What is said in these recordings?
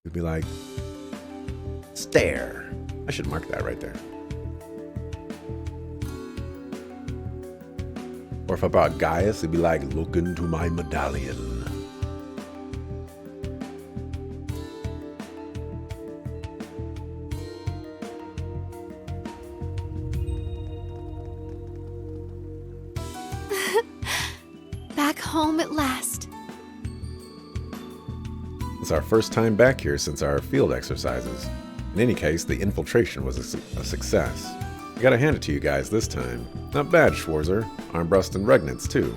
It'd be like, stare. I should mark that right there. Or if I brought Gaius, it'd be like, look into my medallion. Back home at last. It's our first time back here since our field exercises. In any case, the infiltration was a success. I gotta hand it to you guys this time. Not bad, Schwarzer. Armbrust and Regnitz, too.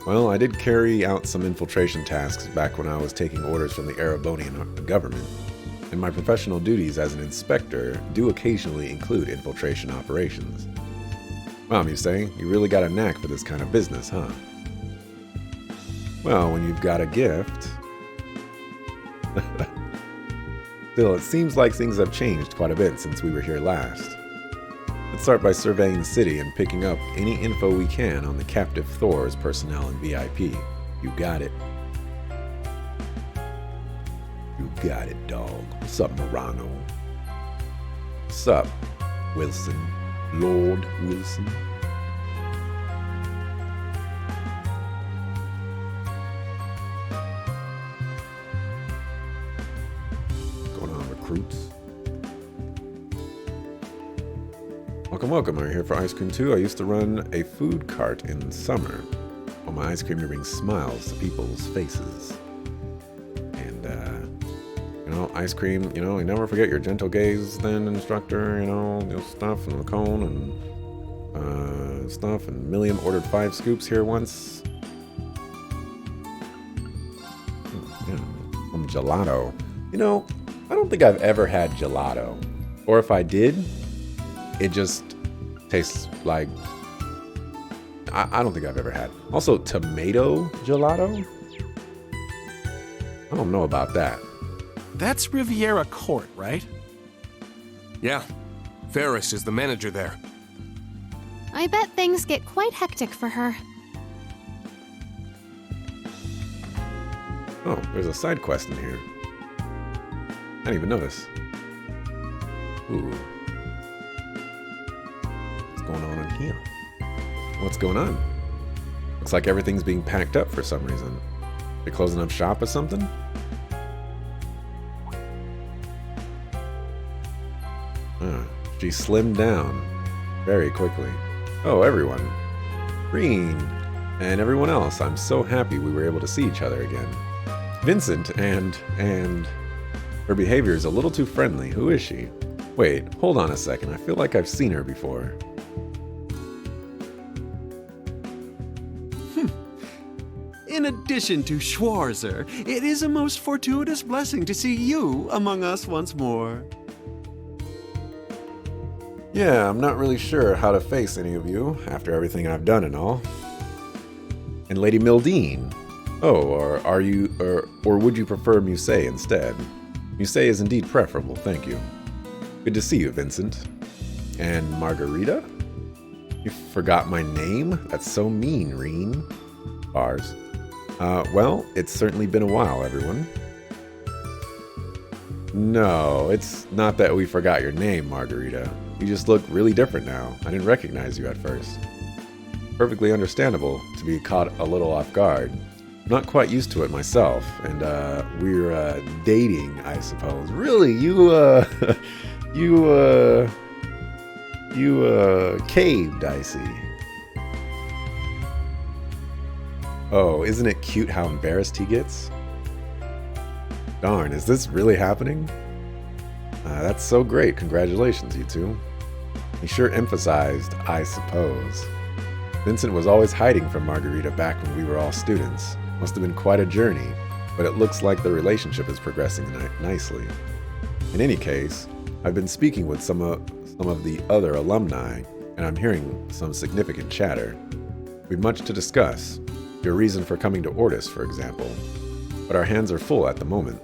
Well, I did carry out some infiltration tasks back when I was taking orders from the Erebonian government, and my professional duties as an inspector do occasionally include infiltration operations. Well, you say, you really got a knack for this kind of business, huh? Well, when you've got a gift... Still, it seems like things have changed quite a bit since we were here last. Let's start by surveying the city and picking up any info we can on the captive Thor's personnel and VIP. You got it. You got it, dog. What's up, Morano? What's up, Wilson? Lord Wilson? What's going on, recruits? Welcome. I'm here for ice cream too. I used to run a food cart in summer. All my ice cream brings smiles to people's faces. And, ice cream, you never forget your gentle gaze then, instructor, stuff and the cone and stuff. And Milliam ordered 5 scoops here once. Some gelato. I don't think I've ever had gelato. Or if I did, it just tastes like... I don't think I've ever had. Also, tomato gelato? I don't know about that. That's Riviera Court, right? Yeah. Ferris is the manager there. I bet things get quite hectic for her. Oh, there's a side quest in here. I didn't even notice. Ooh. What's going on in here? What's going on? Looks like everything's being packed up for some reason. They're closing up shop or something? She slimmed down very quickly. Oh, everyone. Green. And everyone else. I'm so happy we were able to see each other again. Vincent and her behavior is a little too friendly. Who is she? Wait, hold on a second. I feel like I've seen her before. In addition to Schwarzer, it is a most fortuitous blessing to see you among us once more. Yeah, I'm not really sure how to face any of you after everything I've done and all. And Lady Mildine. Oh, or would you prefer Musée instead? Musée is indeed preferable, thank you. Good to see you, Vincent. And Margarita? You forgot my name? That's so mean, Reen. Bars. Well, it's certainly been a while, everyone. No, it's not that we forgot your name, Margarita. You just look really different now. I didn't recognize you at first. Perfectly understandable to be caught a little off guard. Not quite used to it myself, and we're dating, I suppose. Really, you caved, I see. Oh, isn't it cute how embarrassed he gets? Darn, is this really happening? That's so great. Congratulations, you two. He sure emphasized, I suppose. Vincent was always hiding from Margarita back when we were all students. Must have been quite a journey, but it looks like the relationship is progressing nicely. In any case, I've been speaking with some of the other alumni, and I'm hearing some significant chatter. We've much to discuss. Your reason for coming to Ortis, for example. But our hands are full at the moment.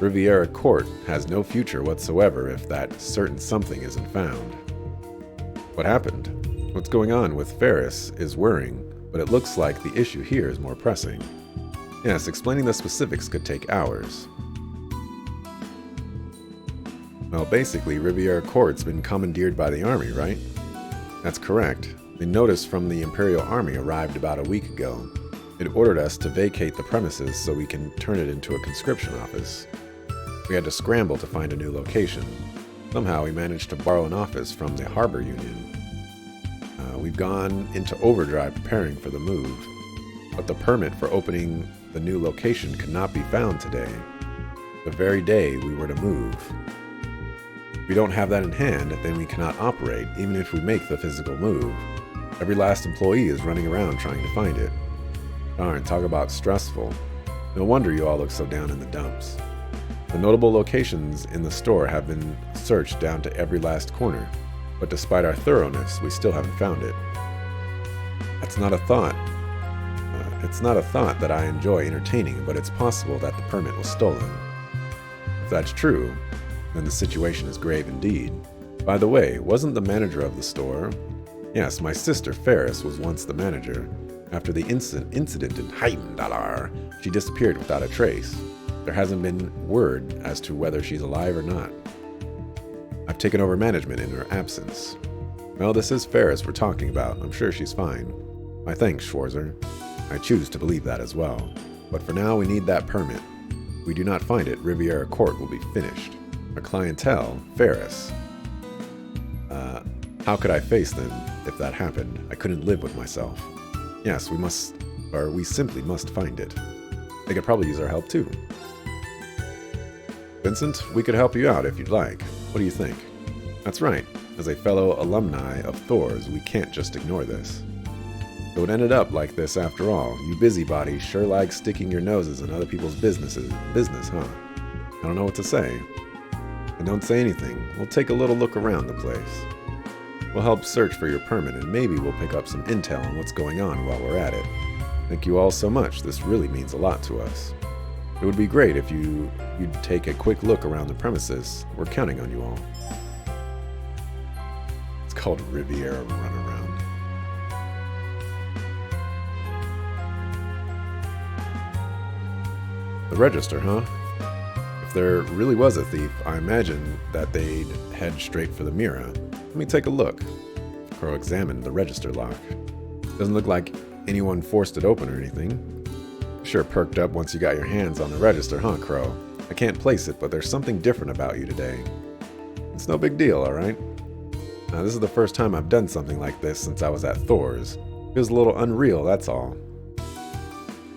Riviera Court has no future whatsoever if that certain something isn't found. What happened? What's going on with Ferris is worrying, but it looks like the issue here is more pressing. Yes, explaining the specifics could take hours. Well, basically, Riviera Court's been commandeered by the Army, right? That's correct. The notice from the Imperial Army arrived about a week ago. It ordered us to vacate the premises so we can turn it into a conscription office. We had to scramble to find a new location. Somehow we managed to borrow an office from the Harbor Union. We've gone into overdrive preparing for the move, but the permit for opening the new location could not be found today, the very day we were to move. If we don't have that in hand, then we cannot operate, even if we make the physical move. Every last employee is running around trying to find it. Darn, talk about stressful. No wonder you all look so down in the dumps. The notable locations in the store have been searched down to every last corner, but despite our thoroughness, we still haven't found it. It's not a thought that I enjoy entertaining, but it's possible that the permit was stolen. If that's true, then the situation is grave indeed. By the way, wasn't the manager of the store? Yes, my sister Ferris was once the manager. After the incident in Heidendalar, she disappeared without a trace. There hasn't been word as to whether she's alive or not. I've taken over management in her absence. Well, this is Ferris we're talking about. I'm sure she's fine. My thanks, Schwarzer. I choose to believe that as well. But for now, we need that permit. If we do not find it, Riviera Court will be finished. Our clientele, Ferris. How could I face them if that happened? I couldn't live with myself. Yes, we simply must find it. They could probably use our help too. Vincent, we could help you out if you'd like. What do you think? That's right. As a fellow alumni of Thor's, we can't just ignore this. So it ended up like this after all. You busybodies sure like sticking your noses in other people's business, huh? I don't know what to say. And don't say anything. We'll take a little look around the place. We'll help search for your permit, and maybe we'll pick up some intel on what's going on while we're at it. Thank you all so much. This really means a lot to us. It would be great if you'd take a quick look around the premises. We're counting on you all. It's called Riviera Runaround. The register, huh? If there really was a thief, I imagine that they'd head straight for the Mira. Let me take a look. Crow examined the register lock. Doesn't look like anyone forced it open or anything. Sure perked up once you got your hands on the register, huh, Crow? I can't place it, but there's something different about you today. It's no big deal, alright? Now, this is the first time I've done something like this since I was at Thor's. Feels a little unreal, that's all.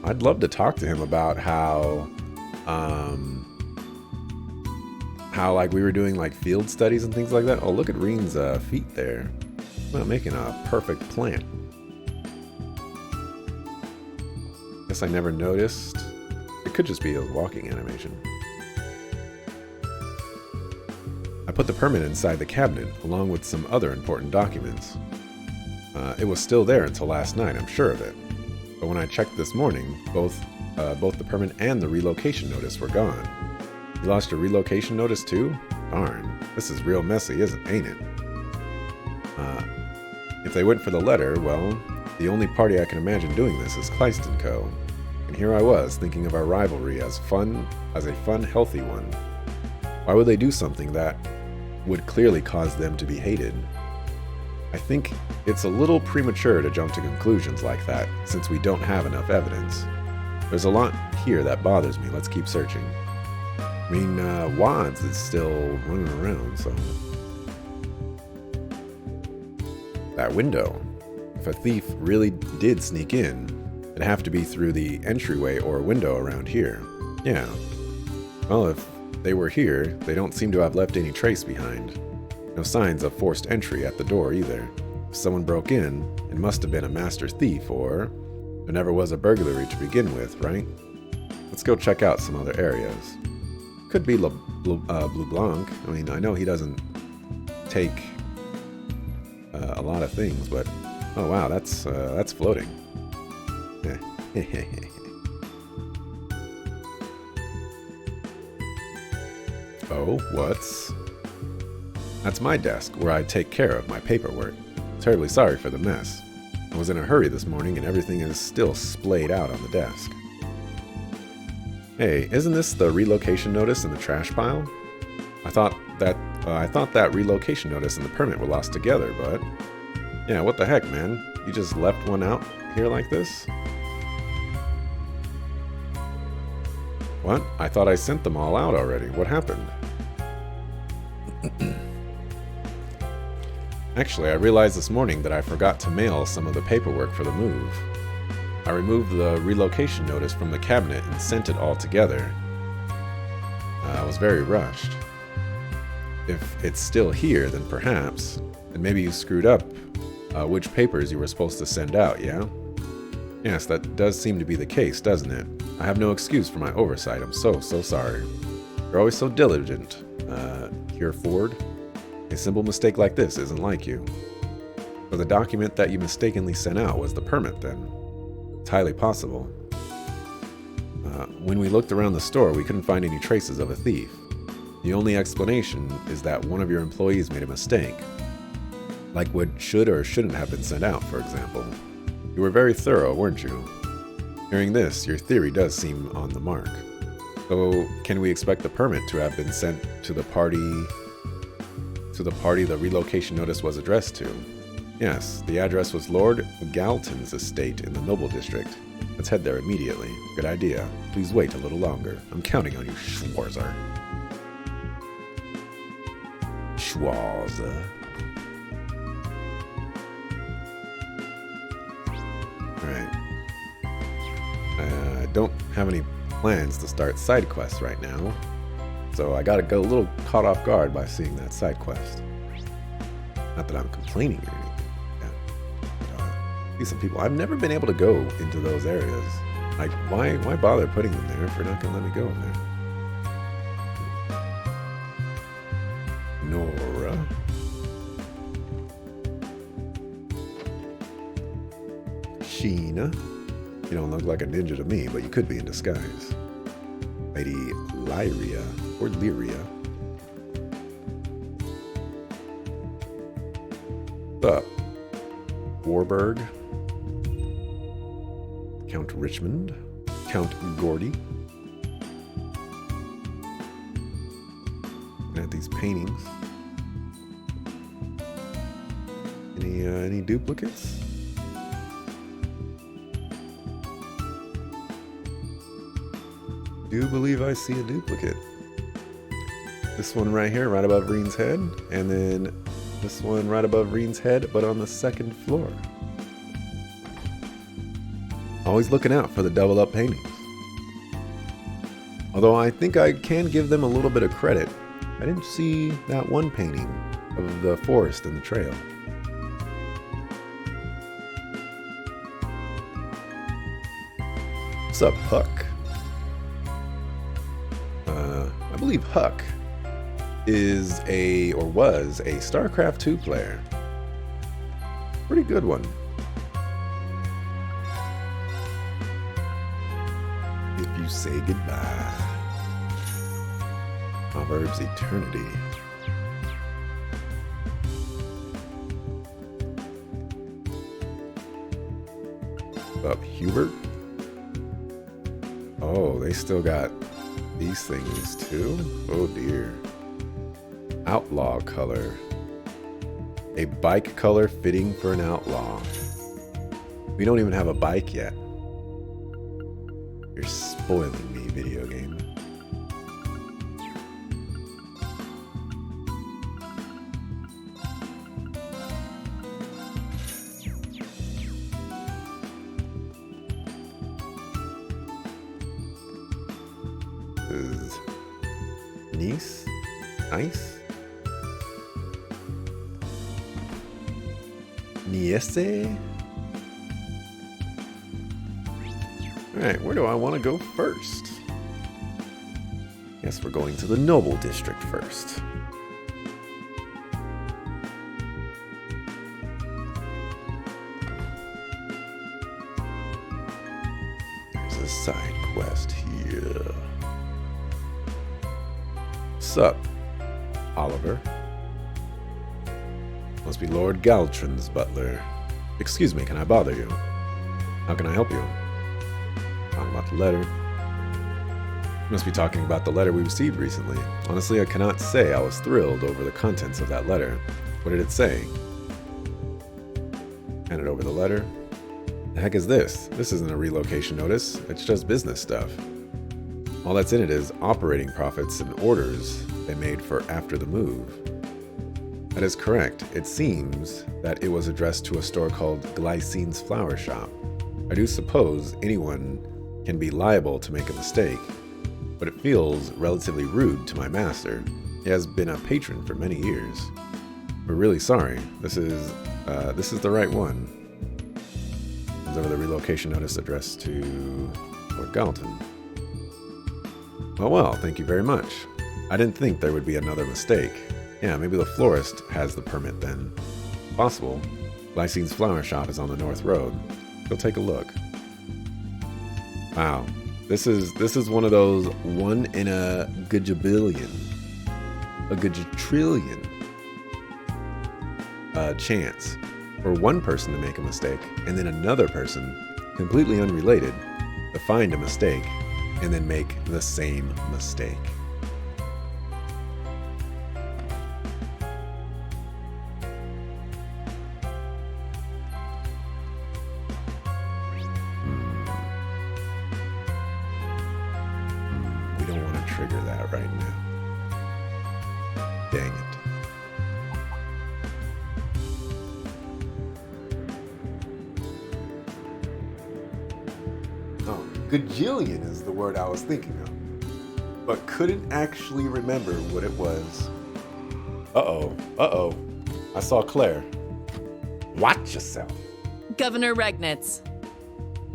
I'd love to talk to him about how like we were doing like field studies and things like that. Oh, look at Reen's feet there. Not making a perfect plant. Guess I never noticed. It could just be a walking animation. I put the permit inside the cabinet along with some other important documents. It was still there until last night, I'm sure of it. But when I checked this morning, both the permit and the relocation notice were gone. You lost your relocation notice too? Darn, this is real messy, ain't it? If they went for the letter, well, the only party I can imagine doing this is Kleist & Co. And here I was, thinking of our rivalry as a fun, healthy one. Why would they do something that would clearly cause them to be hated? I think it's a little premature to jump to conclusions like that, since we don't have enough evidence. There's a lot here that bothers me. Let's keep searching. I mean, Wads is still running around, so... That window. If a thief really did sneak in, it'd have to be through the entryway or window around here. Yeah. Well, if they were here, they don't seem to have left any trace behind. No signs of forced entry at the door either. If someone broke in, it must have been a master thief, or there never was a burglary to begin with, right? Let's go check out some other areas. Could be Blue Blanc. I mean, I know he doesn't take a lot of things, but oh wow, that's floating. Oh, that's my desk where I take care of my paperwork. Terribly sorry for the mess. I was in a hurry this morning and everything is still splayed out on the desk. Hey, isn't this the relocation notice in the trash pile? I thought that relocation notice and the permit were lost together, but yeah, what the heck, man? You just left one out here like this? What? I thought I sent them all out already. What happened? Actually, I realized this morning that I forgot to mail some of the paperwork for the move. I removed the relocation notice from the cabinet and sent it all together. I was very rushed. If it's still here, then perhaps. And maybe you screwed up which papers you were supposed to send out, yeah? Yes, that does seem to be the case, doesn't it? I have no excuse for my oversight. I'm so sorry. You're always so diligent, Ford. A simple mistake like this isn't like you. So the document that you mistakenly sent out was the permit, then? It's highly possible. When we looked around the store, we couldn't find any traces of a thief. The only explanation is that one of your employees made a mistake. Like what should or shouldn't have been sent out, for example. You were very thorough, weren't you? Hearing this, your theory does seem on the mark. So, can we expect the permit to have been sent to the party the relocation notice was addressed to? Yes, the address was Lord Galton's estate in the Noble District. Let's head there immediately. Good idea. Please wait a little longer. I'm counting on you, Schwarzer. Schwarzer. Alright. I don't have any plans to start side quests right now, so I gotta go a little caught off guard by seeing that side quest. Not that I'm complaining or anything. Yeah. See some people. I've never been able to go into those areas. Like, why bother putting them there if you're not gonna let me go in there? Nora. Sheena. You don't look like a ninja to me, but you could be in disguise. Lady Lyria or Lyria. What's up? Warburg. Count Richmond. Count Gordy. Looking at these paintings. Any duplicates? Do believe I see a duplicate. This one right here, right above Reen's head, and then this one right above Reen's head, but on the second floor. Always looking out for the double up paintings. Although I think I can give them a little bit of credit. I didn't see that one painting of the forest and the trail. What's up, Huck? I believe Huck was a StarCraft 2 player. Pretty good one. If you say goodbye. Proverbs Eternity. What's up, Hubert? Oh, they still got these things too? Oh dear. Outlaw color. A bike color fitting for an outlaw. We don't even have a bike yet. You're spoiling me, video game. Is Nice? Nice? Niese? Alright, where do I want to go first? Guess we're going to the Noble District first. There's a side quest here. What's up, Oliver? Must be Lord Galtron's butler. Excuse me, can I bother you? How can I help you? Talking about the letter. Must be talking about the letter we received recently. Honestly, I cannot say I was thrilled over the contents of that letter. What did it say? Handed over the letter. The heck is this? This isn't a relocation notice. It's just business stuff. All that's in it is operating profits and orders they made for after the move. That is correct. It seems that it was addressed to a store called Glycine's Flower Shop. I do suppose anyone can be liable to make a mistake, but it feels relatively rude to my master. He has been a patron for many years. We're really sorry. This is the right one. Comes over the relocation notice addressed to Lord Galton. Well, thank you very much. I didn't think there would be another mistake. Yeah, maybe the florist has the permit then. Possible. Glycine's Flower Shop is on the North Road. Go take a look. Wow. This is one of those 1 in a gajillion, a gajillion chance for one person to make a mistake and then another person, completely unrelated, to find a mistake and then make the same mistake. We don't want to trigger that right now. Dang it. Oh, gajillion is the word I was thinking of, but couldn't actually remember what it was. Uh-oh. I saw Claire. Watch yourself. Governor Regnitz.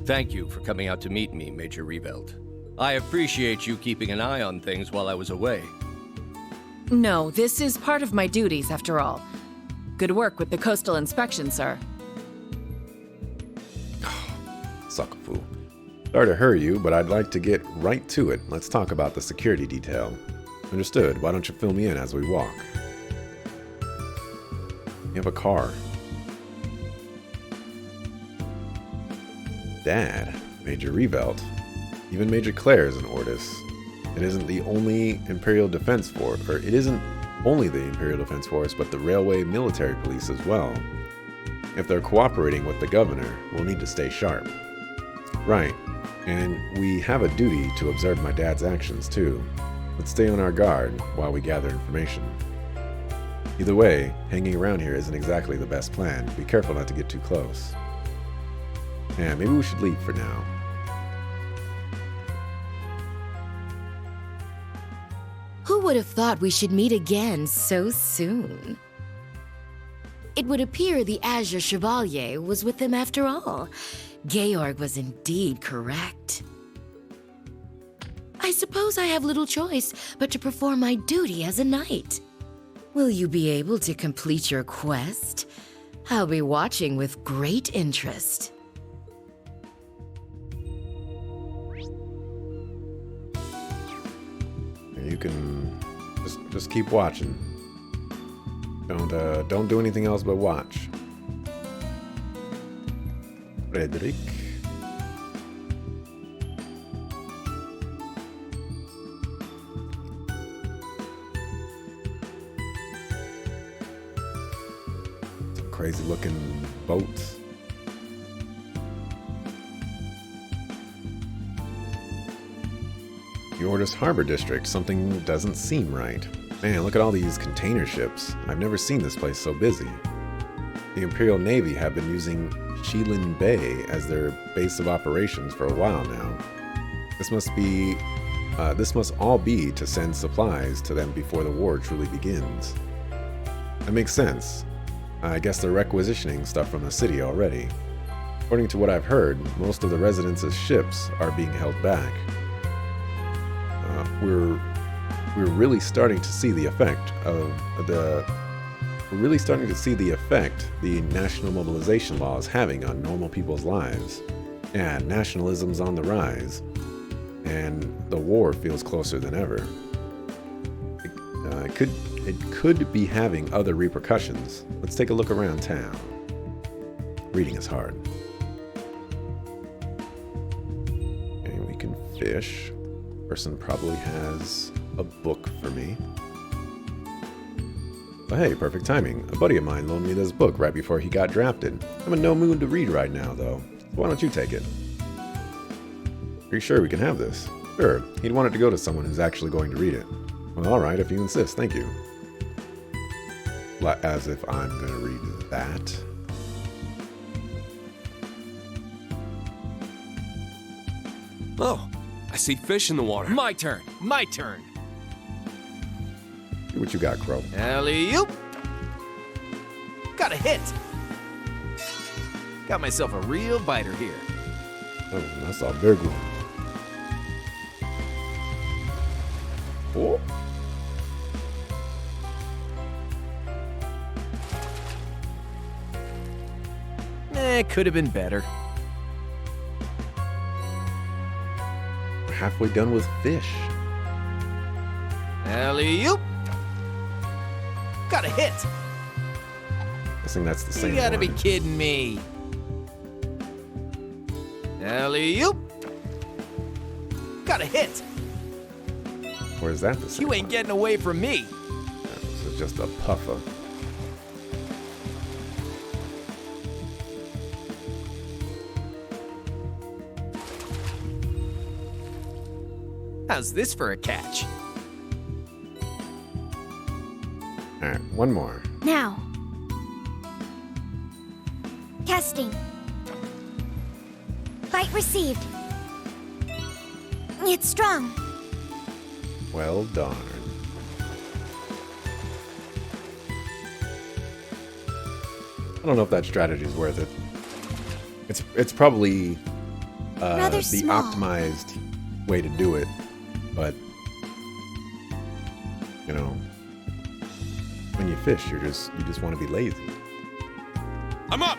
Thank you for coming out to meet me, Major Revelt. I appreciate you keeping an eye on things while I was away. No, this is part of my duties, after all. Good work with the coastal inspection, sir. Sucker fool. Sorry to hurry you, but I'd like to get right to it. Let's talk about the security detail. Understood. Why don't you fill me in as we walk? You have a car. Dad, Major Revelt. Even Major Claire is an Ordis. It isn't the only Imperial Defense Force, or it isn't only the Imperial Defense Force, but the Railway Military Police as well. If they're cooperating with the governor, we'll need to stay sharp. Right, and we have a duty to observe my dad's actions too. Let's stay on our guard while we gather information. Either way, hanging around here isn't exactly the best plan. Be careful not to get too close. Yeah, maybe we should leave for now. Who would have thought we should meet again so soon? It would appear the Azure Chevalier was with them after all. Georg was indeed correct. I suppose I have little choice but to perform my duty as a knight. Will you be able to complete your quest? I'll be watching with great interest. You can just keep watching. Don't do anything else but watch. Frederick. Some crazy looking boats. The Ordis Harbor District. Something doesn't seem right. Man, look at all these container ships. I've never seen this place so busy. The Imperial Navy have been using Shilin Bay as their base of operations for a while now. This must all be to send supplies to them before the war truly begins. That makes sense. I guess they're requisitioning stuff from the city already. According to what I've heard, most of the residents' ships are being held back. We're really starting to see the effect the national mobilization law is having on normal people's lives. And nationalism's on the rise, and the war feels closer than ever. It could be having other repercussions. Let's take a look around town. Reading is hard. Okay, we can fish. Person probably has a book for me. But hey, perfect timing. A buddy of mine loaned me this book right before he got drafted. I'm in no mood to read right now, though. So why don't you take it? Are you sure we can have this? Sure. He'd want it to go to someone who's actually going to read it. Well, alright, if you insist. Thank you. As if I'm going to read that. Oh, I see fish in the water. My turn. My turn. See what you got, Crow. Alley-oop. Got a hit. Got myself a real biter here. Oh, that's a big one. Oh. Could have been better. We're halfway done with fish. Alley-oop. Got a hit. Guessing that's the same You gotta one. be kidding me. Alley-oop. Got a hit. Or is that the same You ain't one? getting away from me. This is just a puffer. How's this for a catch? Alright, one more. Now. Testing. Bite received. It's strong. Well darn. I don't know if that strategy is worth it. It's probably Rather the small. optimized way to do it, but you know, when you fish, you just want to be lazy. I'm up!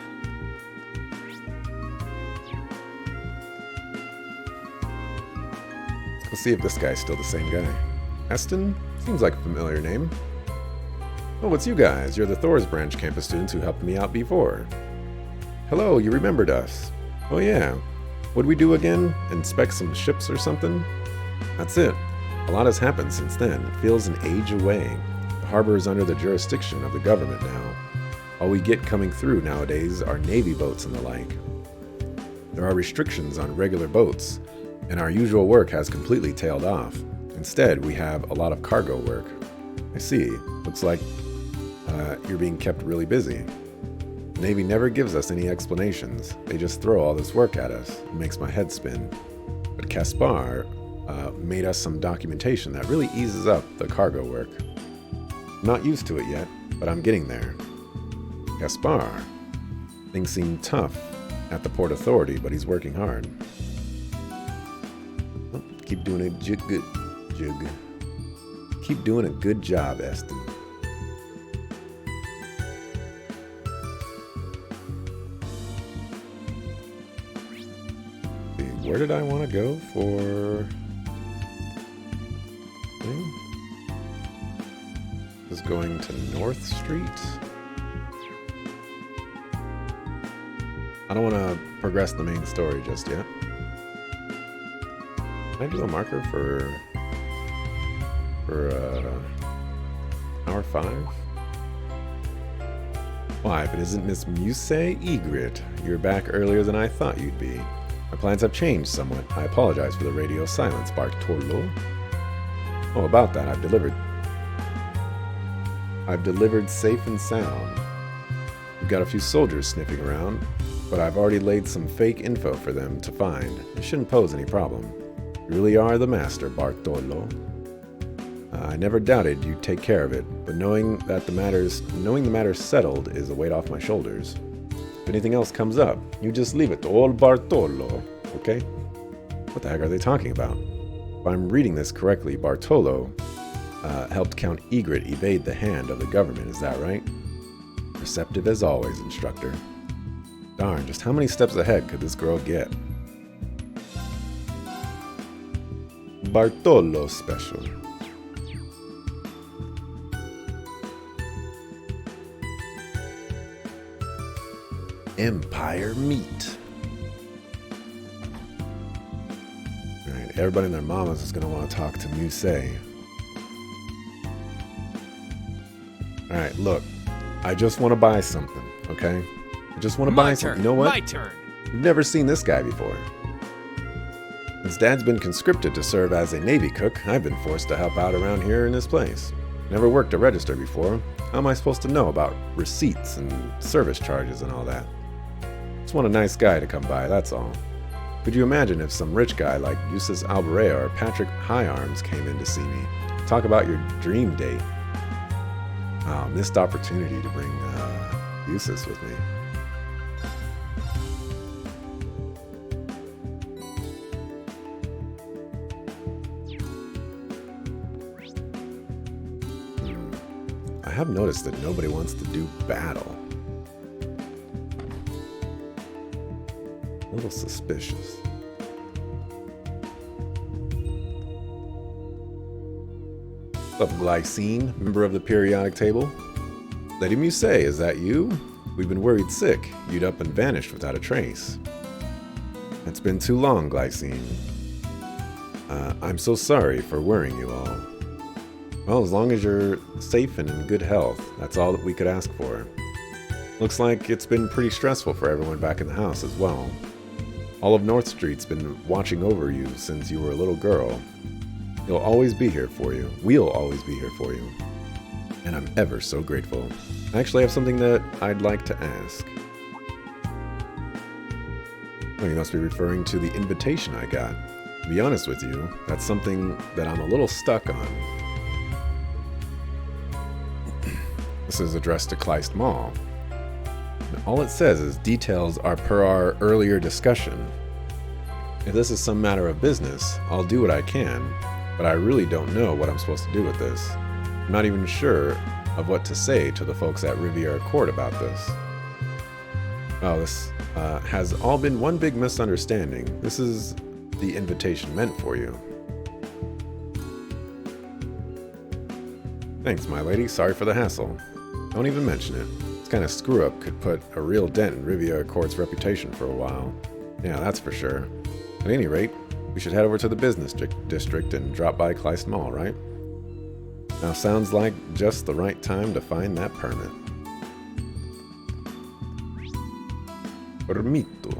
Let's see if this guy's still the same guy. Aston? Seems like a familiar name. Oh, it's you guys. You're the Thor's Branch campus students who helped me out before. Hello, you remembered us. Oh yeah. What'd we do again? Inspect some ships or something? That's it. A lot has happened since then. It feels an age away. The harbor is under the jurisdiction of the government now. All we get coming through nowadays are Navy boats and the like. There are restrictions on regular boats, and our usual work has completely tailed off. Instead, we have a lot of cargo work. I see. Looks like you're being kept really busy. The Navy never gives us any explanations. They just throw all this work at us. It makes my head spin. But Caspar made us some documentation that really eases up the cargo work. I'm not used to it yet, but I'm getting there. Caspar. Things seem tough at the Port Authority, but he's working hard. Oh, keep doing a good. Keep doing a good job, Aston. Where did I want to go for thing? Is going to North Street. I don't want to progress the main story just yet. Can I do a marker for hour 5? Why, if it isn't Miss Muse Egret, you're back earlier than I thought you'd be. My plans have changed somewhat. I apologize for the radio silence, Bartolo. Oh, about that, I've delivered safe and sound. We've got a few soldiers sniffing around, but I've already laid some fake info for them to find. It shouldn't pose any problem. You really are the master, Bartolo. I never doubted you'd take care of it, but knowing the matter's settled is a weight off my shoulders. If anything else comes up, you just leave it to old Bartolo, okay? What the heck are they talking about? If I'm reading this correctly, Bartolo helped Count Egret evade the hand of the government, is that right? Receptive as always, instructor. Darn, just how many steps ahead could this girl get? Bartolo special. Empire meat. Alright, everybody and their mamas is going to want to talk to Musei. Alright, look. I just want to buy something, okay? I just want to buy something. You know what? My turn. You've never seen this guy before. Since Dad's been conscripted to serve as a Navy cook, I've been forced to help out around here in this place. Never worked a register before. How am I supposed to know about receipts and service charges and all that? Just want a nice guy to come by, that's all. Could you imagine if some rich guy like Eustace Alberea or Patrick Higharms came in to see me? Talk about your dream date. Oh, missed opportunity to bring Eustace with me. I have noticed that nobody wants to do battle. A little suspicious. What's up, Glycine, member of the periodic table? Lady Musei, is that you? We've been worried sick. You'd up and vanished without a trace. It's been too long, Glycine. I'm so sorry for worrying you all. Well, as long as you're safe and in good health, that's all that we could ask for. Looks like it's been pretty stressful for everyone back in the house as well. All of North Street's been watching over you since you were a little girl. He'll always be here for you. We'll always be here for you. And I'm ever so grateful. I actually have something that I'd like to ask. Oh, you must be referring to the invitation I got. To be honest with you, that's something that I'm a little stuck on. This is addressed to Kleist Mall. And all it says is details are per our earlier discussion. If this is some matter of business, I'll do what I can, but I really don't know what I'm supposed to do with this. I'm not even sure of what to say to the folks at Riviera Court about this. Oh, this has all been one big misunderstanding. This is the invitation meant for you. Thanks, my lady. Sorry for the hassle. Don't even mention it. This kind of screw-up could put a real dent in Riviera Court's reputation for a while. Yeah, that's for sure. At any rate, we should head over to the business district and drop by Kleist Mall, right? Now sounds like just the right time to find that permit. Permito.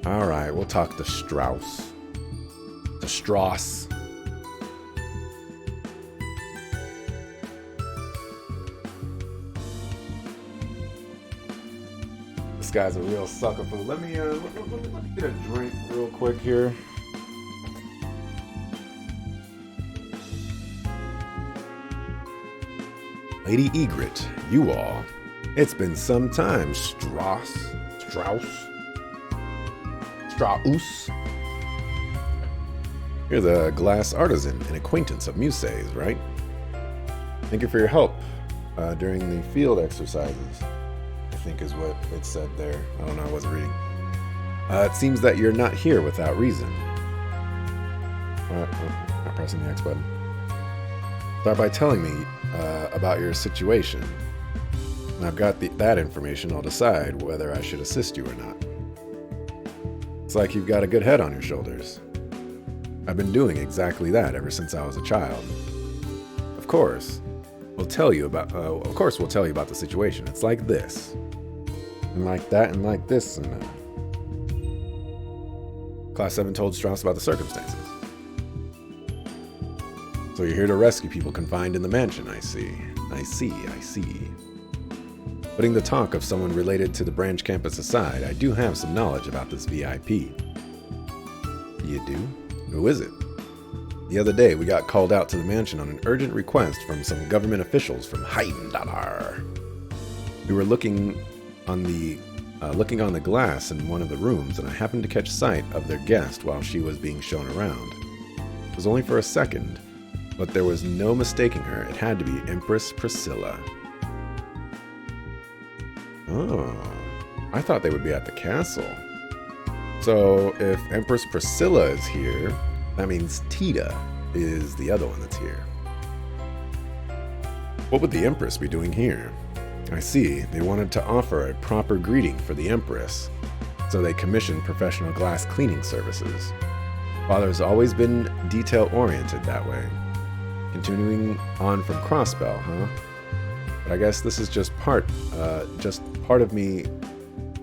Alright, we'll talk to Strauss. To Strauss. This guy's a real sucker for. Let me get a drink real quick here. Lady Egret, you all. It's been some time, Strauss. You're the glass artisan and acquaintance of Musei's, right? Thank you for your help during the field exercises, I think is what it said there. I don't know, I wasn't reading. It seems that you're not here without reason. Not pressing the X button. Start by telling me about your situation. When I've got that information, I'll decide whether I should assist you or not. It's like you've got a good head on your shoulders. I've been doing exactly that ever since I was a child. Of course, we'll tell you about the situation. It's like this, and like that, and like this, and Class 7 told Strauss about the circumstances. So you're here to rescue people confined in the mansion, I see. I see. Putting the talk of someone related to the branch campus aside, I do have some knowledge about this VIP. You do? Who is it? The other day, we got called out to the mansion on an urgent request from some government officials from Heimdallar. We were looking on the glass in one of the rooms, and I happened to catch sight of their guest while she was being shown around. It was only for a second, but there was no mistaking her. It had to be Empress Priscilla. Oh, I thought they would be at the castle. So if Empress Priscilla is here, that means Tita is the other one that's here. What would the Empress be doing here? I see. They wanted to offer a proper greeting for the Empress, so they commissioned professional glass cleaning services. Father's always been detail-oriented that way. Continuing on from Crossbell, huh? But I guess this is just part of me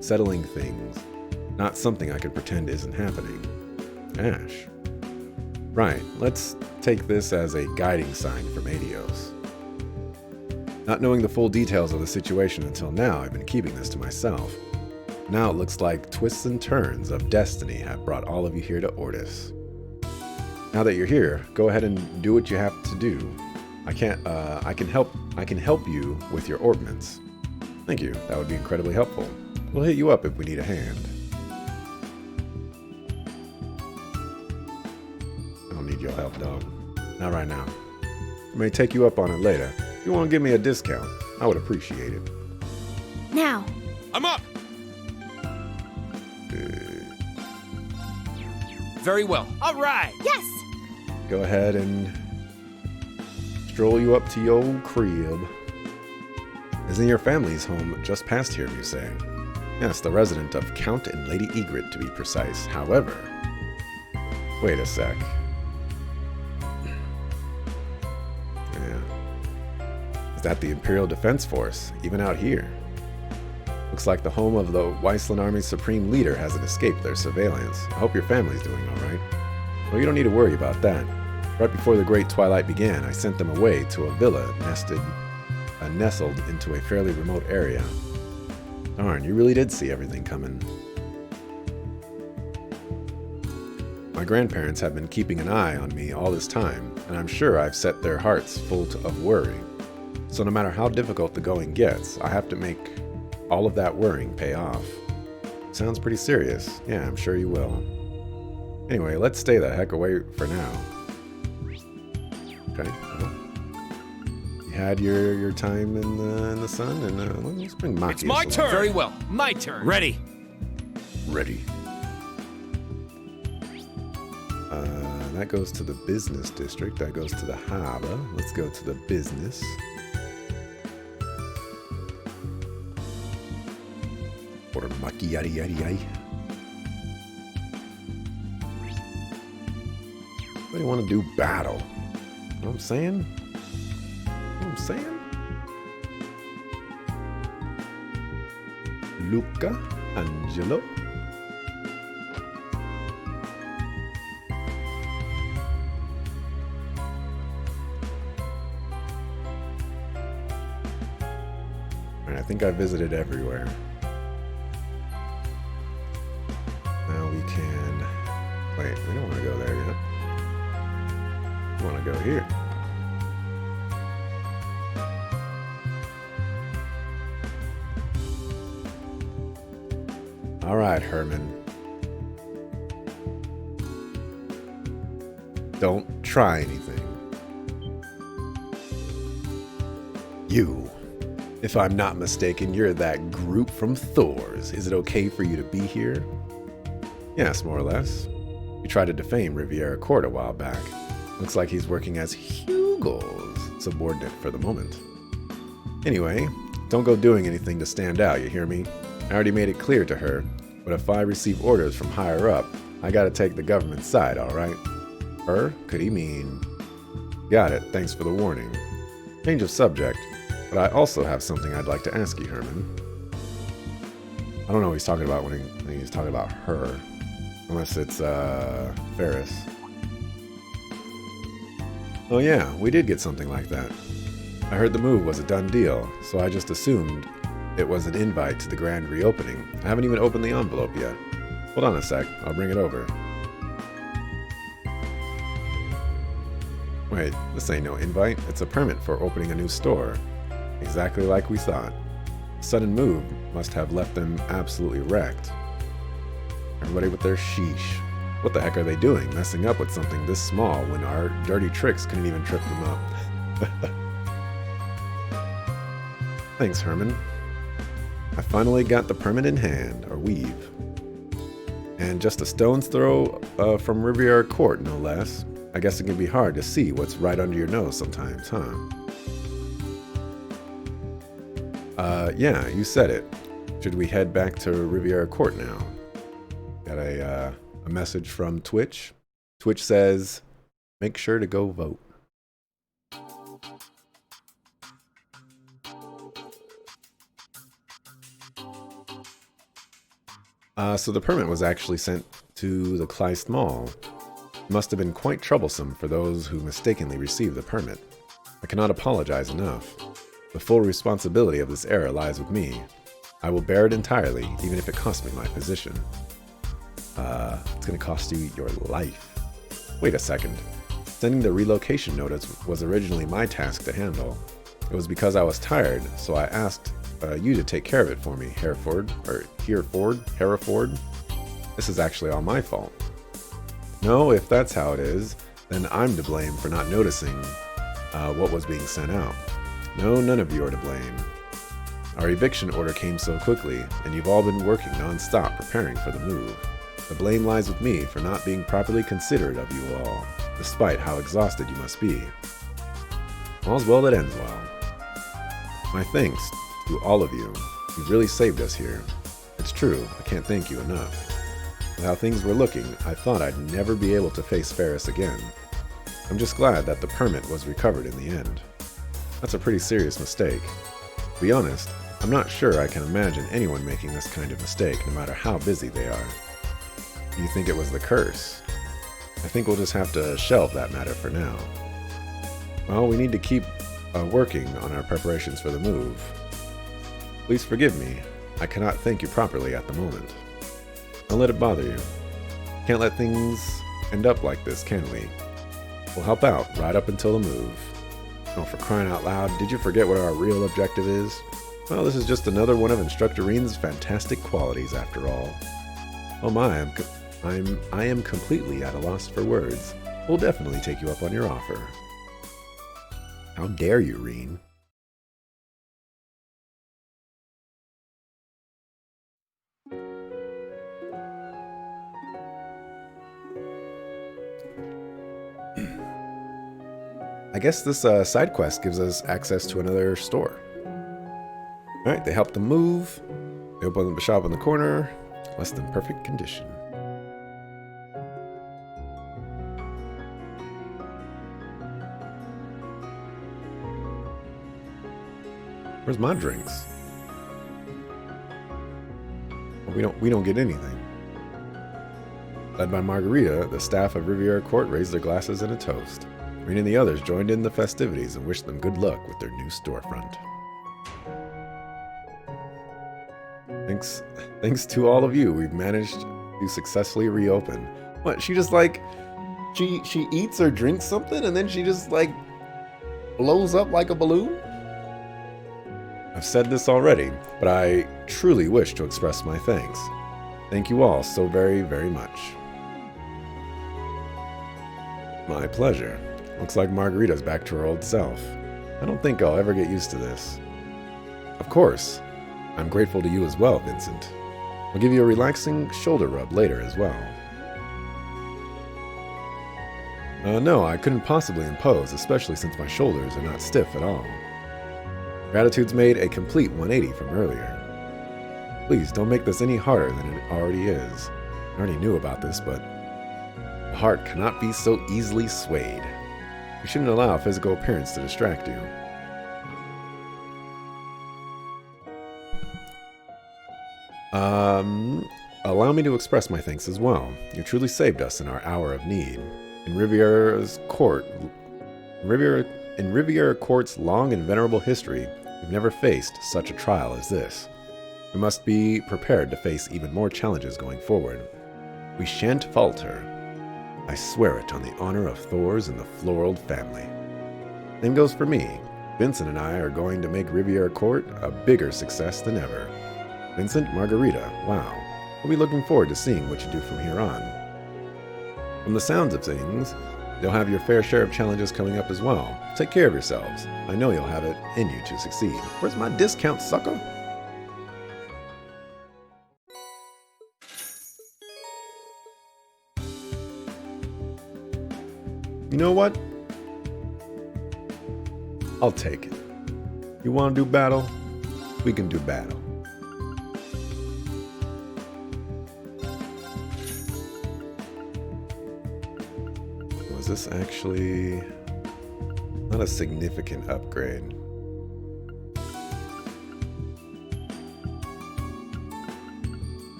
settling things, not something I could pretend isn't happening. Ash. Right, let's take this as a guiding sign from Adios. Not knowing the full details of the situation until now, I've been keeping this to myself. Now it looks like twists and turns of destiny have brought all of you here to Ordis. Now that you're here, go ahead and do what you have to do. I can help you with your ordnance. Thank you, that would be incredibly helpful. We'll hit you up if we need a hand. I don't need your help, dog. Not right now. I may take you up on it later. If you want to give me a discount, I would appreciate it. Now. I'm up! Very well. All right. Yes! Go ahead and stroll you up to your old crib. Isn't your family's home just past here, you say? Yes, the resident of Count and Lady Egret, to be precise. However... Wait a sec. Yeah. Is that the Imperial Defense Force, even out here? Looks like the home of the Weisland Army's supreme leader hasn't escaped their surveillance. I hope your family's doing alright. Well, you don't need to worry about that. Right before the Great Twilight began, I sent them away to a villa nestled into a fairly remote area. Darn, you really did see everything coming. My grandparents have been keeping an eye on me all this time, and I'm sure I've set their hearts full of worry. So no matter how difficult the going gets, I have to make all of that worrying pay off. Sounds pretty serious. Yeah, I'm sure you will. Anyway, let's stay the heck away for now. Okay. Well, you had your time in the sun, and let's bring Maki. It's my turn. Very well. My turn. Ready. Ready. That goes to the business district. That goes to the harbor. Let's go to the business. Or Maki yari yari yari. They want to do battle. You know what I'm saying? You know what I'm saying? Luca, Angelo. Alright, I think I visited everywhere. Now we can... Wait, we don't want to go there yet. We want to go here. All right, Herman. Don't try anything. You. If I'm not mistaken, you're that group from Thor's. Is it okay for you to be here? Yes, more or less. You tried to defame Riviera Court a while back. Looks like he's working as Hugo's subordinate for the moment. Anyway, don't go doing anything to stand out, you hear me? I already made it clear to her, but if I receive orders from higher up, I gotta take the government's side, alright? Her? Could he mean... Got it, thanks for the warning. Change of subject, but I also have something I'd like to ask you, Herman. I don't know what he's talking about when he's talking about her. Unless it's, Ferris. Oh yeah, we did get something like that. I heard the move was a done deal, so I just assumed it was an invite to the grand reopening. I haven't even opened the envelope yet. Hold on a sec, I'll bring it over. Wait, this ain't no invite. It's a permit for opening a new store. Exactly like we thought. The sudden move must have left them absolutely wrecked. Everybody with their sheesh. What the heck are they doing, messing up with something this small when our dirty tricks couldn't even trip them up? Thanks, Herman. I finally got the permit in hand, or weave. And just a stone's throw from Riviera Court, no less. I guess it can be hard to see what's right under your nose sometimes, huh? Yeah, you said it. Should we head back to Riviera Court now? Got a message from Twitch. Twitch says, make sure to go vote. So the permit was actually sent to the Kleist Mall. It must have been quite troublesome for those who mistakenly received the permit. I cannot apologize enough. The full responsibility of this error lies with me. I will bear it entirely, even if it costs me my position. It's gonna cost you your life. Wait a second. Sending the relocation notice was originally my task to handle. It was because I was tired, so I asked you to take care of it for me, Hereford. This is actually all my fault. No, if that's how it is, then I'm to blame for not noticing what was being sent out. No, none of you are to blame. Our eviction order came so quickly, and you've all been working non-stop preparing for the move. The blame lies with me for not being properly considerate of you all, despite how exhausted you must be. All's well that ends well. My thanks to all of you. You've really saved us here. It's true, I can't thank you enough. With how things were looking, I thought I'd never be able to face Ferris again. I'm just glad that the permit was recovered in the end. That's a pretty serious mistake. To be honest, I'm not sure I can imagine anyone making this kind of mistake, no matter how busy they are. Do you think it was the curse? I think we'll just have to shelve that matter for now. Well, we need to keep working on our preparations for the move. Please forgive me. I cannot thank you properly at the moment. Don't let it bother you. Can't let things end up like this, can we? We'll help out right up until the move. Oh, for crying out loud, did you forget what our real objective is? Well, this is just another one of Instructor Reen's fantastic qualities after all. Oh my, I am completely at a loss for words. We'll definitely take you up on your offer. How dare you, Reen? I guess this side quest gives us access to another store. Alright, they help them move. They open up a shop in the corner. Less than perfect condition. Where's my drinks? Well, we don't get anything. Led by Margarita, the staff of Riviera Court raised their glasses in a toast. Reen and the others joined in the festivities and wished them good luck with their new storefront. Thanks to all of you, we've managed to successfully reopen. What, she just like, she eats or drinks something and then she just like blows up like a balloon? I've said this already, but I truly wish to express my thanks. Thank you all so very, very much. My pleasure. Looks like Margarita's back to her old self. I don't think I'll ever get used to this. Of course, I'm grateful to you as well, Vincent. I'll give you a relaxing shoulder rub later as well. No, I couldn't possibly impose, especially since my shoulders are not stiff at all. Gratitude's made a complete 180 from earlier. Please don't make this any harder than it already is. I already knew about this, but the heart cannot be so easily swayed. You shouldn't allow physical appearance to distract you. Allow me to express my thanks as well. You truly saved us in our hour of need. In Riviera Court's long and venerable history, we've never faced such a trial as this. We must be prepared to face even more challenges going forward. We shan't falter. I swear it on the honor of Thors and the Florald family. Same goes for me. Vincent and I are going to make Riviera Court a bigger success than ever. Vincent, Margarita, wow. We'll be looking forward to seeing what you do from here on. From the sounds of things, you'll have your fair share of challenges coming up as well. Take care of yourselves. I know you'll have it in you to succeed. Where's my discount, sucker? You know what? I'll take it. You want to do battle? we can do battle. Was this actually not a significant upgrade?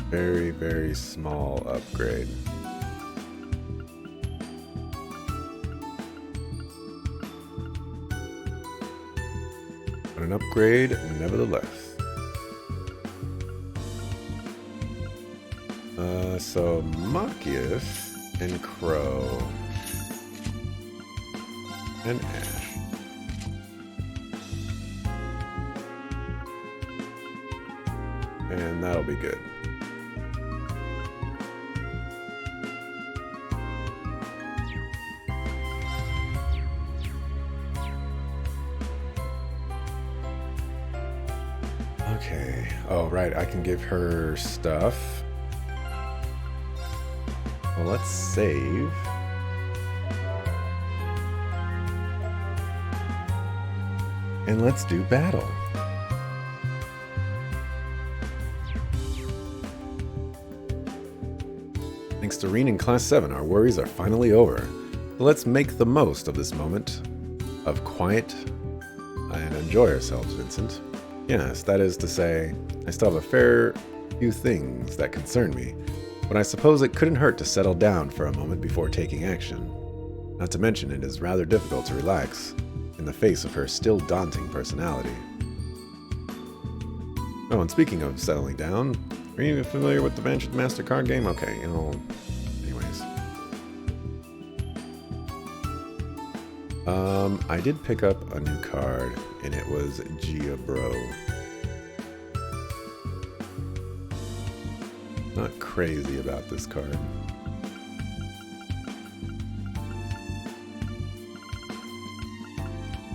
Very, very small upgrade. But an upgrade nevertheless. So Machias and Crow and Ash. And that'll be good. Okay. Oh, right. I can give her stuff. Well, let's save. And let's do battle. Thanks to Reen in Class 7, our worries are finally over. So let's make the most of this moment of quiet and enjoy ourselves, Vincent. Yes, that is to say, I still have a fair few things that concern me, but I suppose it couldn't hurt to settle down for a moment before taking action. Not to mention it is rather difficult to relax in the face of her still daunting personality. Oh, and speaking of settling down, are you familiar with the Vanished Master card game? Okay, anyways. I did pick up a new card, and it was Gia Bro. Not crazy about this card.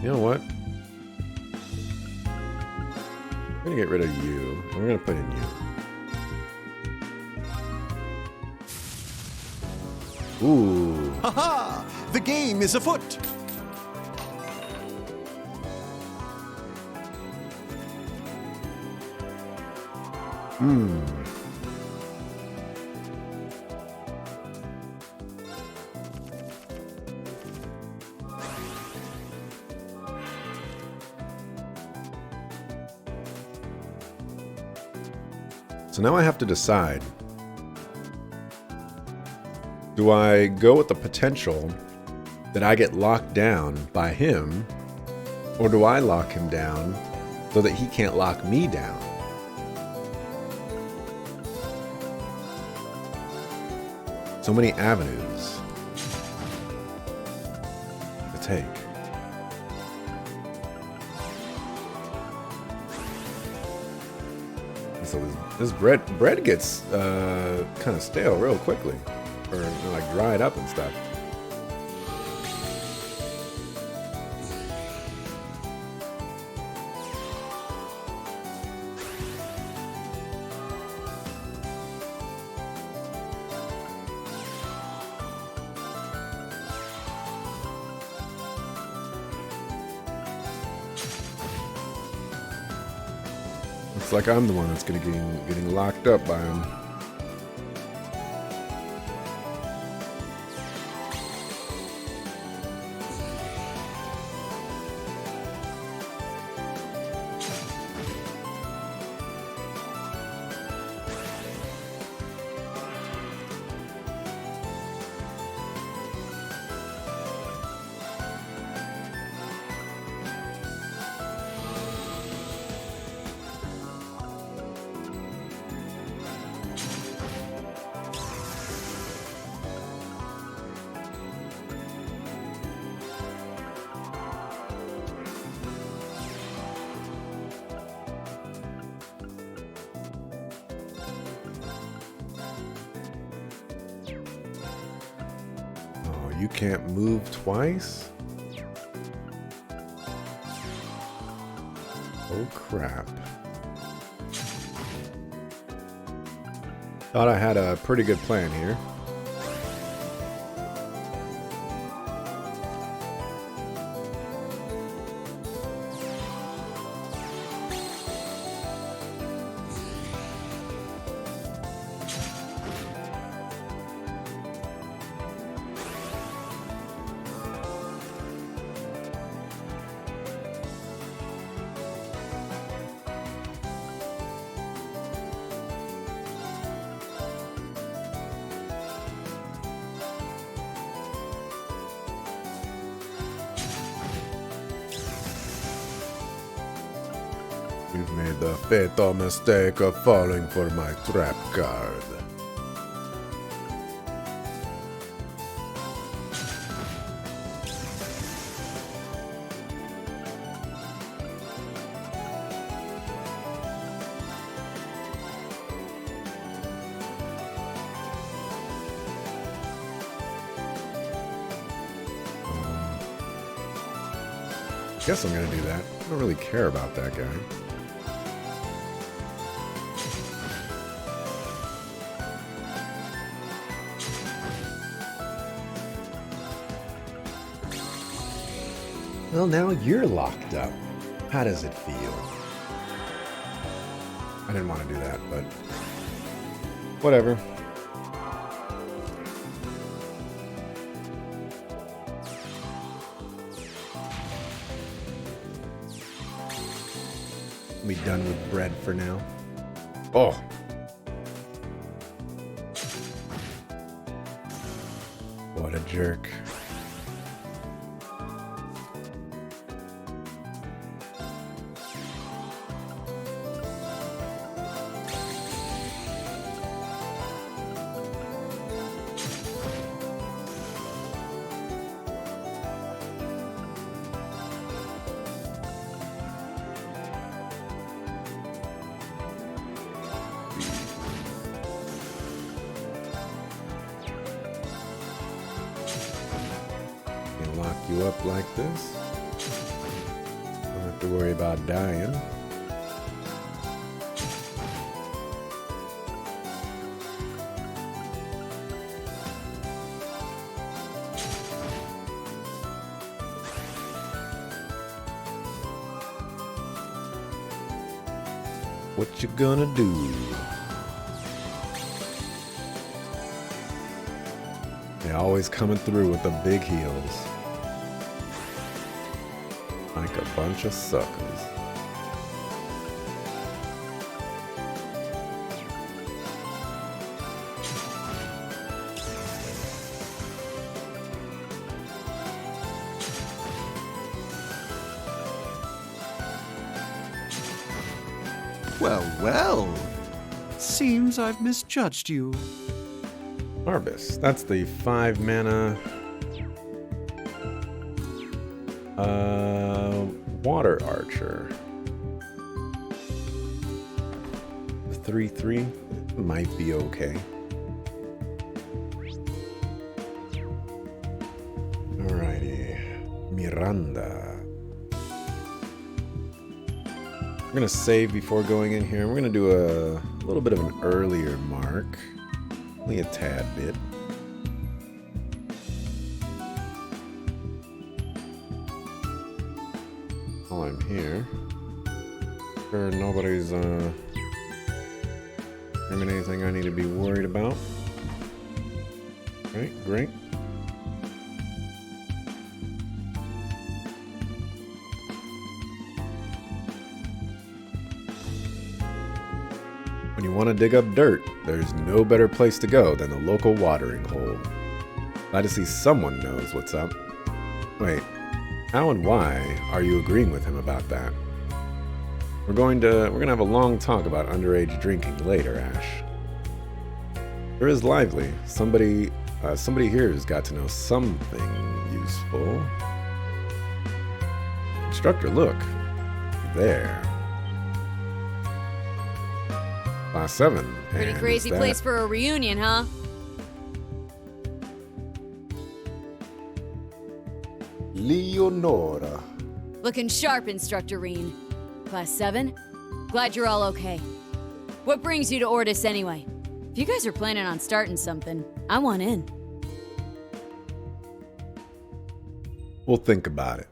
You know what? I'm gonna get rid of you. I'm gonna put in you. Ooh. Haha! The game is afoot! So now I have to decide. Do I go with the potential that I get locked down by him, or do I lock him down so that he can't lock me down? So many avenues to take. So this bread gets kind of stale real quickly, or like dried up and stuff. Looks like I'm the one that's gonna getting locked up by him. You can't move twice? Oh crap. Thought I had a pretty good plan here. You've made the fatal mistake of falling for my trap card. Guess I'm gonna do that. I don't really care about that guy. Well, now you're locked up. How does it feel? I didn't want to do that, but whatever. Be done with bread for now. Oh. What a jerk. Lock you up like this. Don't have to worry about dying. What you gonna do? They're always coming through with the big heels. Like a bunch of suckers. Well, well. Seems I've misjudged you. Arbus. That's the 5 mana water archer. The 3/3 might be okay. Alrighty. Miranda. We're gonna save before going in here. We're gonna do a little bit of an earlier mark. Only a tad bit. While I'm here, sure nobody's doing anything I need to be worried about. Right, great. When you want to dig up dirt, there's no better place to go than the local watering hole. Glad to see someone knows what's up. Wait, how and why are you agreeing with him about that? We're gonna have a long talk about underage drinking later, Ash. Sure is lively. Somebody here has got to know something useful. Instructor, look. There. Class 7. Pretty crazy place for a reunion, huh? Leonora. Looking sharp, Instructor Reen. Class 7? Glad you're all okay. What brings you to Ordis anyway? If you guys are planning on starting something, I want in. We'll think about it.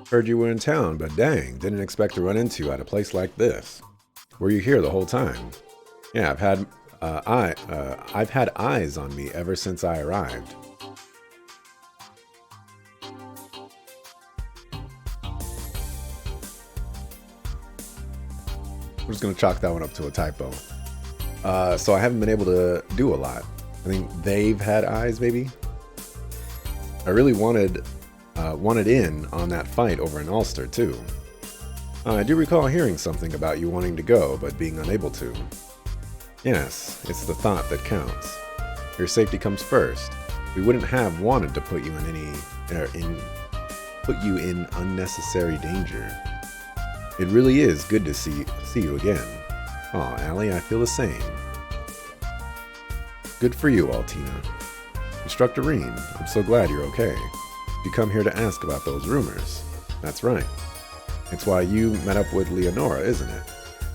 Heard you were in town, but dang, didn't expect to run into you at a place like this. Were you here the whole time? Yeah, I've had eyes on me ever since I arrived. I'm just gonna chalk that one up to a typo. So I haven't been able to do a lot. I think they've had eyes, maybe. I really wanted in on that fight over in Ulster, too. I do recall hearing something about you wanting to go, but being unable to. Yes, it's the thought that counts. Your safety comes first. We wouldn't have wanted to put you in unnecessary danger. It really is good to see you again. Aw, Allie, I feel the same. Good for you, Altina. Instructor Reen, I'm so glad you're okay. You come here to ask about those rumors. That's right. It's why you met up with Leonora, isn't it?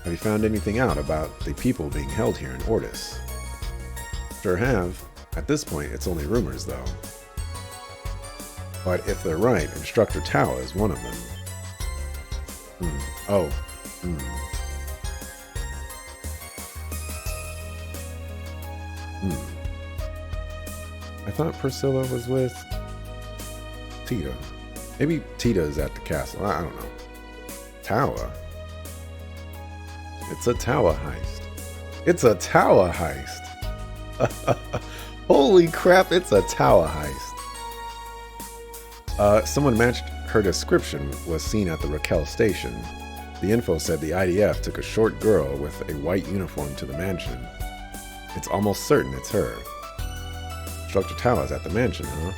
Have you found anything out about the people being held here in Ordis? Sure have. At this point, it's only rumors, though. But if they're right, Instructor Tawa is one of them. I thought Priscilla was with Tita. Maybe Tita is at the castle. I don't know. Tawa. It's a Tawa heist. It's a Tawa heist. Holy crap, it's a Tawa heist. Someone matched her description was seen at the Raquel station. The info said the IDF took a short girl with a white uniform to the mansion. It's almost certain it's her. Instructor Tawa's at the mansion, huh?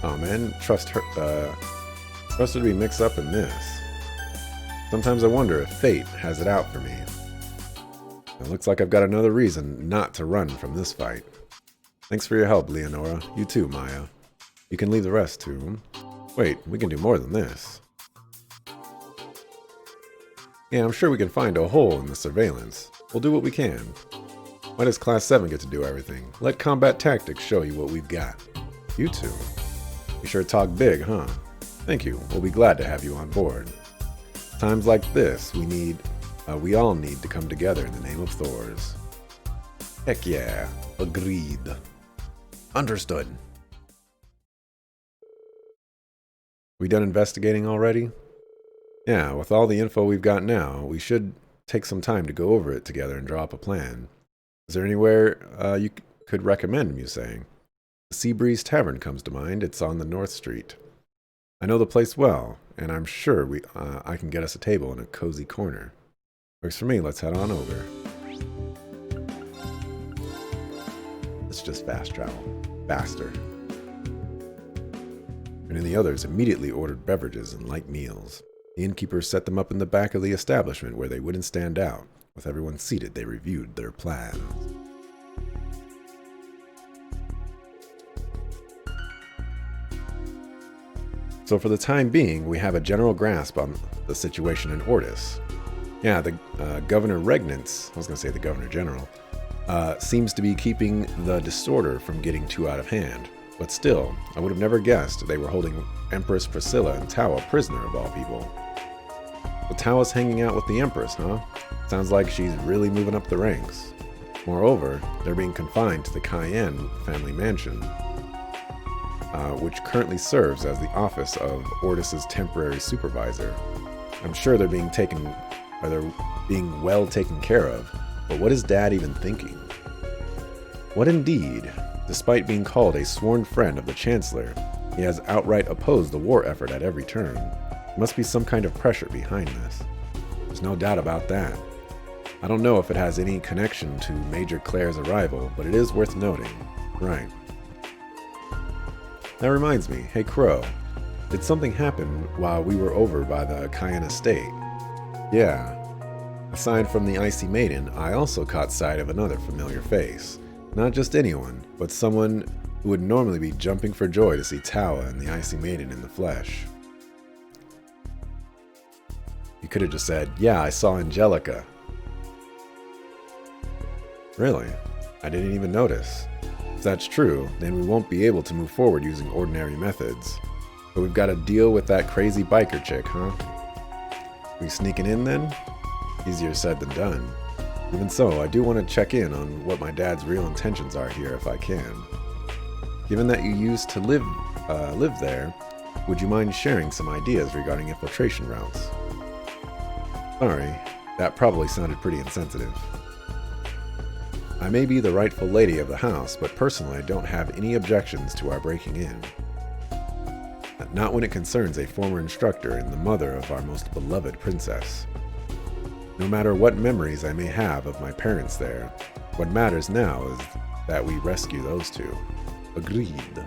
Oh man, trust her to be mixed up in this. Sometimes I wonder if fate has it out for me. It looks like I've got another reason not to run from this fight. Thanks for your help, Leonora. You too, Maya. You can leave the rest to... Wait, we can do more than this. Yeah, I'm sure we can find a hole in the surveillance. We'll do what we can. Why does Class 7 get to do everything? Let combat tactics show you what we've got. You two. You sure talk big, huh? Thank you. We'll be glad to have you on board. Times like this, we all need to come together in the name of Thors. Heck yeah. Agreed. Understood. We done investigating already? Yeah, with all the info we've got now, we should take some time to go over it together and draw up a plan. Is there anywhere you could recommend, Musang? The Seabreeze Tavern comes to mind. It's on the North Street. I know the place well, and I'm sure I can get us a table in a cozy corner. Works for me. Let's head on over. Let's just fast travel. Faster. And the others immediately ordered beverages and light meals. The innkeepers set them up in the back of the establishment where they wouldn't stand out. With everyone seated, they reviewed their plans. So for the time being, we have a general grasp on the situation in Ordis. Yeah, the Governor Regnance, I was going to say the Governor General, seems to be keeping the disorder from getting too out of hand. But still, I would have never guessed they were holding Empress Priscilla and Tawa prisoner of all people. But Tawa's hanging out with the Empress, huh? Sounds like she's really moving up the ranks. Moreover, they're being confined to the Cayenne family mansion, which currently serves as the office of Ordis's temporary supervisor. I'm sure they're being well taken care of, but what is Dad even thinking? What indeed? Despite being called a sworn friend of the Chancellor, he has outright opposed the war effort at every turn. There must be some kind of pressure behind this. There's no doubt about that. I don't know if it has any connection to Major Claire's arrival, but it is worth noting. Right. That reminds me, hey Crow, did something happen while we were over by the Cayenne estate? Yeah. Aside from the Icy Maiden, I also caught sight of another familiar face. Not just anyone, but someone who would normally be jumping for joy to see Tawa and the Icy Maiden in the flesh. You could have just said, yeah, I saw Angelica. Really? I didn't even notice. If that's true, then we won't be able to move forward using ordinary methods. But we've got to deal with that crazy biker chick, huh? We sneaking in then? Easier said than done. Even so, I do want to check in on what my dad's real intentions are here if I can. Given that you used to live there, would you mind sharing some ideas regarding infiltration routes? Sorry, that probably sounded pretty insensitive. I may be the rightful lady of the house, but personally I don't have any objections to our breaking in. Not when it concerns a former instructor and the mother of our most beloved princess. No matter what memories I may have of my parents there, what matters now is that we rescue those two. Agreed.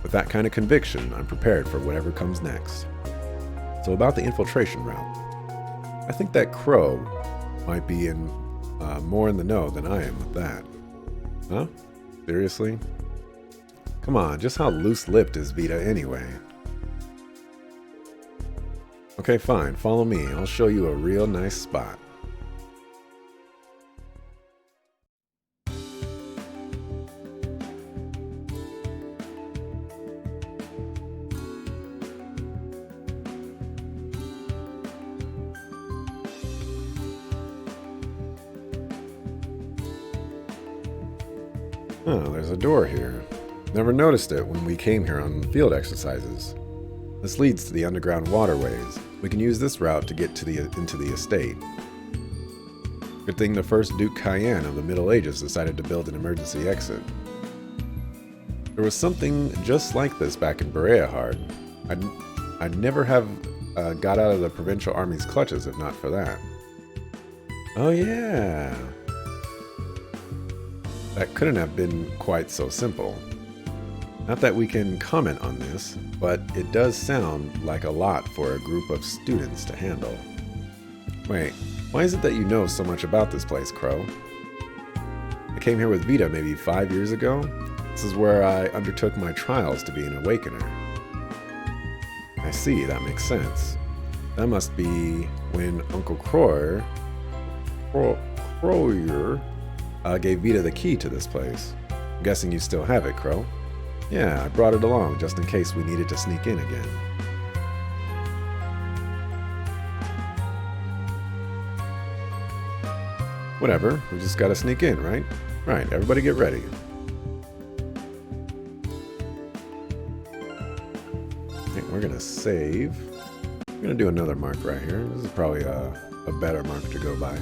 With that kind of conviction, I'm prepared for whatever comes next. So about the infiltration route. I think that Crow might be more in the know than I am with that. Huh? Seriously? Come on, just how loose-lipped is Vita anyway? Okay, fine, follow me. I'll show you a real nice spot. Oh, there's a door here. Never noticed it when we came here on field exercises. This leads to the underground waterways. We can use this route to get into the estate. Good thing the first Duke Cayenne of the Middle Ages decided to build an emergency exit. There was something just like this back in Bereahard. I'd never have got out of the Provincial Army's clutches if not for that. Oh yeah. That couldn't have been quite so simple. Not that we can comment on this, but it does sound like a lot for a group of students to handle. Wait, why is it that you know so much about this place, Crow? I came here with Vita maybe 5 years ago. This is where I undertook my trials to be an Awakener. I see, that makes sense. That must be when Uncle Croyer gave Vita the key to this place. I'm guessing you still have it, Crow. Yeah, I brought it along just in case we needed to sneak in again. Whatever, we just gotta sneak in, right? Right, everybody get ready. Okay, we're gonna save. I'm gonna do another mark right here. This is probably a better mark to go by.